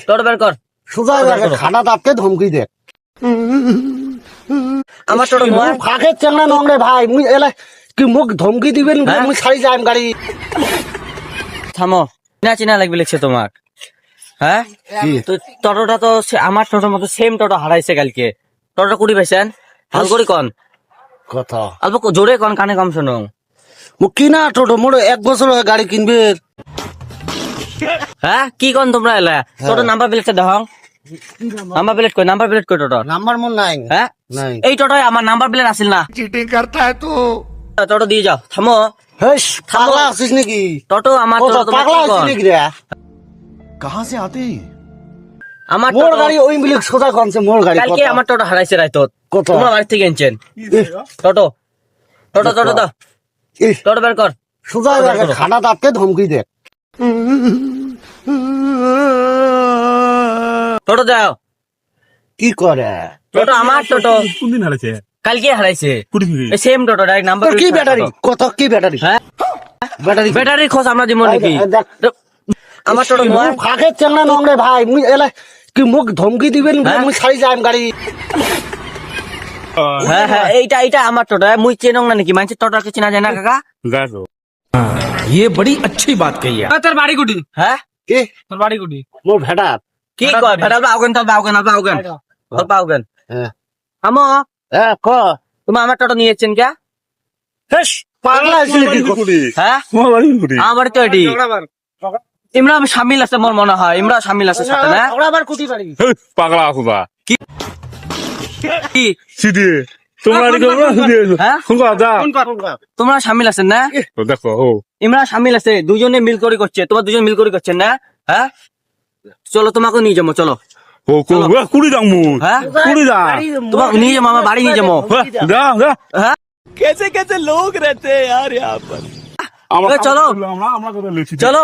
টোটো বের কর। সোজা খানা দাপকে ধমকি দে আমার টোটো নয়। ফাঁকে চেংড়া নংরে ভাই মুই এলা কি মুখ ধমকি দিবেন মুই ছাড়ি যাইম গাড়ি। থামো, চিনা চিনা লাগবে লিখছে তোমার। হ্যাঁ তো টোটোটা তো আমার টোটোর মতো সেম টোটো হারাইছে কালকে। টোটোটা কুড়ি পাইছেন? ভাল করে কন কথা অল্প জোরে কন, কানে কম শোনো। মু কিনা টোটো মোর 1 বছর হয়ে গাড়ি কিনবে। হ্যাঁ কি কন তোমরা এলা? টোটো নাম্বার প্লেটটা দেখাও। নাম্বার প্লেট কই? নাম্বার প্লেট কই টোটোর? নাম্বার মোর নাই। হ্যাঁ নাই এই টোটোয় আমার নাম্বার প্লেট আসিল না। চিটিং করতা है तू। টোটো দিয়ে যাও। থামো। হেস পাগলা আছিস নাকি? টোটো আমার ও টোটো তোমার পাগলা কি আছিস কন? নাকি রে? कहाँ से आते हैं? আমার মোর টোটো গাড়ি ওই মিলে সোজা কনছে মোর গাড়ি। কালকে আমার টোটো হারাইছে রাইতো। কত? তোমরা বাড়ি থেকে এনেছেন টোটো। টোটো টোটো দাও। টোটো বের কর। সোজা খানা দাপকে ধমকি দে। টোটো দাও। কি করে? টোটো আমার টোটো কোন দিন হারাইছে? কালকে হারাইছে। কুড়ি মিনিট। সেম টোটো ডাইরেক্ট নাম্বার। তোর কি ব্যাটারি? কত কি ব্যাটারি? হ্যাঁ ব্যাটারি ব্যাটারি খোঁজ আমরা দিব নাকি? আমার টোটো নয়। ফাঁকে চেংড়া নংরে ভাই মুই এলা কি মুখ ধমকি দিবেন মুই ছাড়ি যাইম গাড়ি। হ্যাঁ হ্যাঁ এইটা এইটা আমার টোটো। মুই চেনং না নাকি? মানুষের টোটোকে চেনা যায় না কাকা? গাছো। ये बड़ी अच्छी बात कही है। তোর বাড়ি কুটি? হ্যাঁ কি তোর বাড়ি কুটি? মোর ভেড়া। কি কয় ভেড়াল বাউগেন তোর বাউগেন আর বাউগেন তোর বাউগেন। হ্যাঁ আমো হ্যাঁ ক তুমি আমার টোটো নিয়েছেন কে? হেস পাগলা আছিস নাকি? হ্যাঁ তোমার বাড়ি কুড়ি। আমার বাড়ি তো এটি। ইমরা সামিল আছে মোর মনে হয়। ইমরা সামিল আছে সাথে না? ওরা আবার কুটি বাড়ি। পাগলা আসবা। কি সিধে তোমার বাড়ি করবো সিধে। হ্যাঁ শুনবা যা। তোমরা সামিল আছেন না? দেখো ও ইমরা সামিল আছে, দুজনে মিল করে করছে। তোমার দুজন মিল করে করছেন না? হ্যাঁ চলো তোমাকে নিয়ে যাবো, চলো। ও কুড়ি দাম মু। হ্যাঁ কুড়ি দা। তোমাকে নিয়ে যাবো, আমার বাড়ি নিয়ে যাবো। যা যা। হ্যাঁ कैसे कैसे लोग रहते हैं यार यहाँ पर। এ, চলো আমরা কথা লিখছি। চলো।